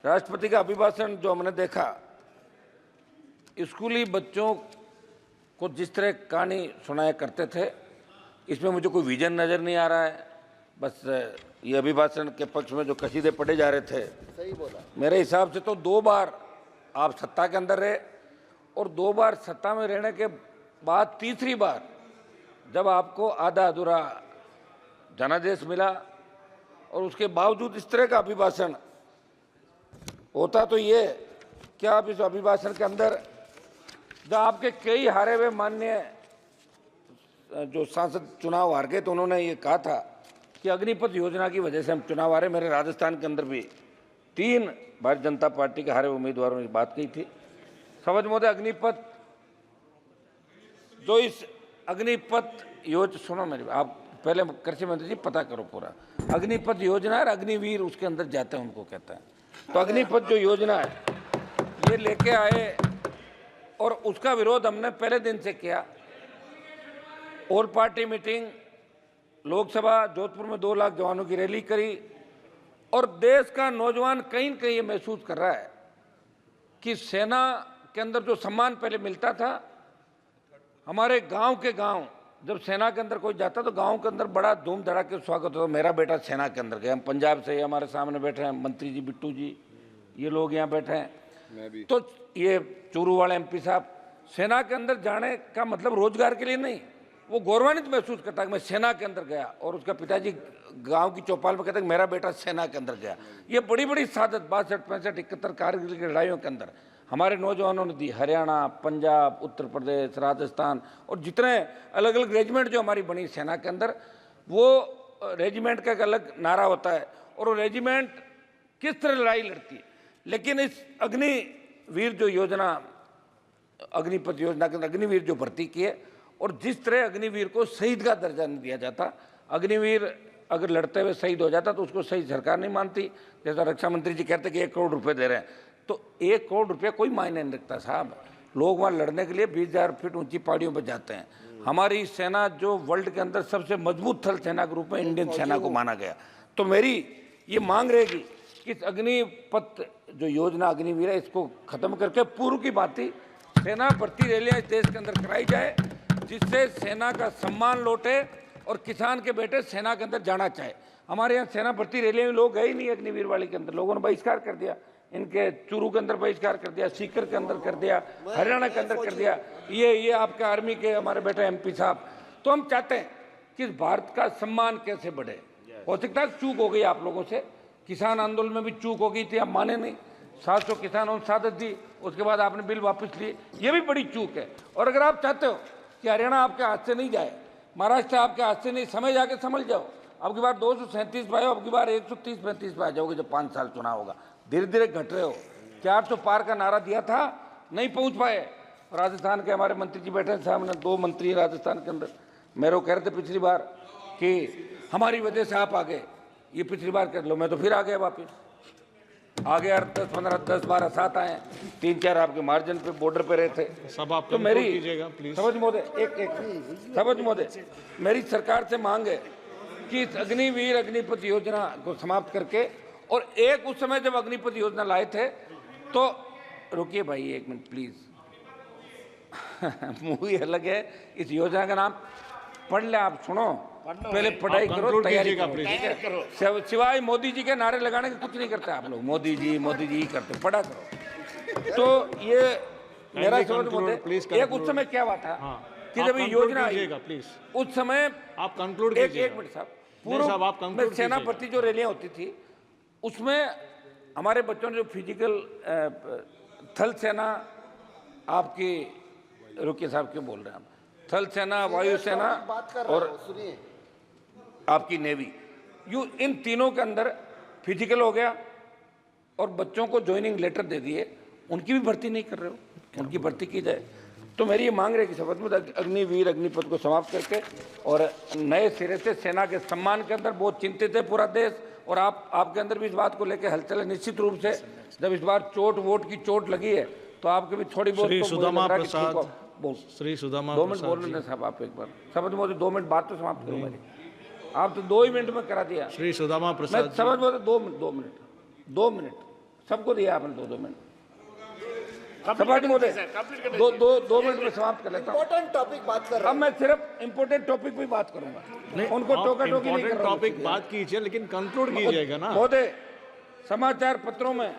राष्ट्रपति का अभिभाषण जो हमने देखा, स्कूली बच्चों को जिस तरह कहानी सुनाया करते थे, इसमें मुझे कोई विजन नज़र नहीं आ रहा है। बस ये अभिभाषण के पक्ष में जो कसीदे पढ़े जा रहे थे, सही बोला। मेरे हिसाब से तो 2 बार आप सत्ता के अंदर रहे और 2 बार सत्ता में रहने के बाद तीसरी बार जब आपको आधा अधूरा जनादेश मिला और उसके बावजूद इस तरह का अभिभाषण होता, तो ये क्या आप इस अभिभाषण के अंदर जब आपके कई हारे हुए माननीय जो सांसद चुनाव हार गए, तो उन्होंने ये कहा था कि अग्निपथ योजना की वजह से हम चुनाव हारे। मेरे राजस्थान के अंदर भी 3 भारतीय जनता पार्टी के हारे उम्मीदवारों ने बात की थी। समझ मोदे अग्निपथ जो इस अग्निपथ योजना, सुनो मेरी, आप पहले कृषि मंत्री जी पता करो पूरा अग्निपथ योजना है, अग्निवीर उसके अंदर जाते हैं उनको कहते हैं। तो अग्निपथ जो योजना है ये लेके आए और उसका विरोध हमने पहले दिन से किया। All party meeting, Lok Sabha Jodhpur में 2 लाख जवानों की रैली करी और देश का नौजवान कहीं न कहीं ये महसूस कर रहा है कि सेना के अंदर जो सम्मान पहले मिलता था, हमारे गांव के गांव जब सेना के अंदर कोई जाता तो गांव के अंदर बड़ा धूम धड़ाके स्वागत होता। मेरा बेटा सेना के अंदर गया, हम पंजाब से, हमारे सामने बैठे हैं मंत्री जी, बिट्टू जी, ये लोग यहाँ बैठे हैं, मैं भी। तो ये चूरू वाले एमपी साहब, सेना के अंदर जाने का मतलब रोजगार के लिए नहीं, वो गौरवान्वित महसूस करता है कि मैं सेना के अंदर गया। और उसका पिताजी गांव की चौपाल में कहते हैं मेरा बेटा सेना के अंदर गया। ये बड़ी बड़ी सादत 62, 65, 71 कारगिल की लड़ाइयों के अंदर हमारे नौजवानों ने दी। हरियाणा, पंजाब, उत्तर प्रदेश, राजस्थान और जितने अलग अलग रेजिमेंट जो हमारी बनी सेना के अंदर, वो रेजिमेंट का एक अलग नारा होता है और वो रेजिमेंट किस तरह लड़ाई लड़ती है। लेकिन इस अग्निवीर जो योजना, अग्निपथ योजना के अंदर अग्निवीर जो भर्ती किए और जिस तरह अग्निवीर को शहीद का दर्जा नहीं दिया जाता, अग्निवीर अगर लड़ते हुए शहीद हो जाता तो उसको शहीद सरकार नहीं मानती। जैसा रक्षा मंत्री जी कहते कि 1 करोड़ रुपए दे रहे हैं, तो 1 करोड़ रुपये कोई मायने नहीं रखता साहब। लोग वहाँ लड़ने के लिए 20,000 फीट ऊंची पहाड़ियों पर जाते हैं। हमारी सेना जो वर्ल्ड के अंदर सबसे मजबूत थल सेना के रूप में इंडियन सेना को माना गया, तो मेरी ये मांग रहेगी कि इस अग्निपथ जो योजना अग्निवीर है, इसको खत्म करके पूर्व की भांति सेना भर्ती रैलियां इस देश के अंदर कराई जाए, जिससे सेना का सम्मान लौटे और किसान के बेटे सेना के अंदर जाना चाहे। हमारे यहाँ सेना भर्ती रैलियां में लोग गए ही नहीं। अग्निवीर वाली के अंदर लोगों ने बहिष्कार कर दिया, इनके चूरू के अंदर बहिष्कार कर दिया, सीकर के अंदर कर दिया, हरियाणा के अंदर कर दिया, ये आपके आर्मी के हमारे बेटे एमपी साहब। तो हम चाहते हैं कि भारत का सम्मान कैसे बढ़े। हो सकता है चूक हो गई आप लोगों से, किसान आंदोलन में भी चूक हो गई थी, आप माने नहीं। 700 किसानों ने शहादत दी, उसके बाद आपने बिल वापस लिए, ये भी बड़ी चूक है। और अगर आप चाहते हो कि हरियाणा आपके हाथ से नहीं जाए, महाराष्ट्र आपके हाथ से नहीं, समय जाके समझ जाओ। अब की बार 237 पे आओ, अब की बार 130-35 पे आ जाओगे जब 5 साल चुनाव होगा। धीरे धीरे घट रहे हो। 400 पार का नारा दिया था, नहीं पहुंच पाए। राजस्थान के हमारे मंत्री जी बैठे हैं सामने, 2 मंत्री राजस्थान के अंदर, मेरे को कह रहे थे पिछली बार कि हमारी वजह से आप आ गए, ये पिछली बार कर लो, मैं तो फिर आ गया वापिस। आ गया 10-15, 10-12, 7 आए, 3-4 आपके मार्जिन पे बॉर्डर पे रहे थे। सब आप तो मेरी प्लीज समझ मोदे, एक समझ मोदे, मेरी सरकार से मांग है कि इस अग्निवीर अग्निपथ योजना को समाप्त करके, और एक उस समय जब अग्निपथ योजना लाए थे तो, रुकिए भाई 1 मिनट प्लीज, मूवी अलग है, इस योजना का नाम पढ़ ले, आप सुनो, पहले पढ़ाई करो, तैयारी करो। सिवाय मोदी जी के नारे लगाने के कुछ नहीं करते आप लोग, मोदी जी ही करते, पढ़ा करो। तो ये मेरा समझ मोदे, एक उस समय क्या हुआ था कि जब ये योजना आई, उस समय आप कंक्लूड कीजिए। एक मिनट साहब, पूर्व में सेना भर्ती जो रैलियां होती थी, उसमें हमारे बच्चों ने जो फिजिकल थल सेना आपकी, रुकिए साहब क्यों बोल रहे हैं आप, थल सेना, वायुसेना और आपकी नेवी, इन तीनों के अंदर फिजिकल हो गया और बच्चों को ज्वाइनिंग लेटर दे दिए, उनकी भी भर्ती नहीं कर रहे हो, उनकी भर्ती की जाए। तो मेरी ये मांग रही कि शपथ में अग्निवीर अग्निपथ को समाप्त करके और नए सिरे से सेना के सम्मान के अंदर बहुत चिंतित है पूरा देश, और आपके अंदर भी इस बात को लेकर हलचल है। निश्चित रूप से जब इस बार वोट की चोट लगी है तो आपके भी थोड़ी बहुत श्री सुदामा प्रसाद 2 मिनट बोलने दें साहब, आप एक बार शपथ मोदी 2 मिनट बात तो समाप्त करो मेरी, आप तो 2 ही मिनट में करा दिया। श्री सुदामा प्रसाद, मैं समझ बोलते 2 मिनट सबको दिया आपने 2-2 मिनट। सभापति महोदय, दो मिनट में समाप्त कर लेता हूँ। इम्पोर्टेंट टॉपिक बात कर रहे अब मैं सिर्फ इम्पोर्टेंट टॉपिक पे बात करूंगा, उनको टोका टोकी नहीं कर रहा हूं। टॉपिक बात कीजिए, लेकिन कंक्लूड कीजिएगा ना। महोदय, समाचार पत्रों में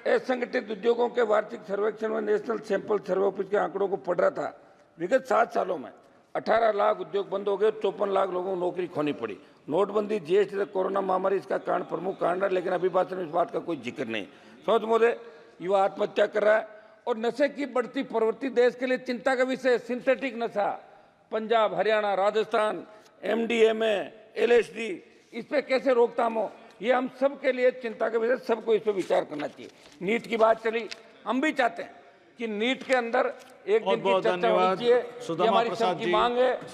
असंगठित उद्योगों के वार्षिक सर्वेक्षण में नेशनल सैंपल सर्वे ऑफिस के आंकड़ों को पढ़ रहा था। विगत 7 सालों में 18 लाख उद्योग बंद हो गए, 54 लाख लोगों को नौकरी खोनी पड़ी। नोटबंदी, जीएसटी, कोरोना महामारी इसका कारण, प्रमुख कारण है, लेकिन अभी बात में इस बात का कोई जिक्र नहीं। समझ महोदय, युवा आत्महत्या कर रहा है और नशे की बढ़ती प्रवृत्ति देश के लिए चिंता का विषय। सिंथेटिक नशा, पंजाब, हरियाणा, राजस्थान, एमडीएमए, एलएसडी, इस पे कैसे रोकथाम हो, ये हम सब के लिए चिंता का विषय। सबको इस पे विचार करना चाहिए। नीट की बात चली, हम भी चाहते हैं कि नीट के अंदर एक दिन की चर्चा होनी चाहिए। ये हमारी सबकी मांग है।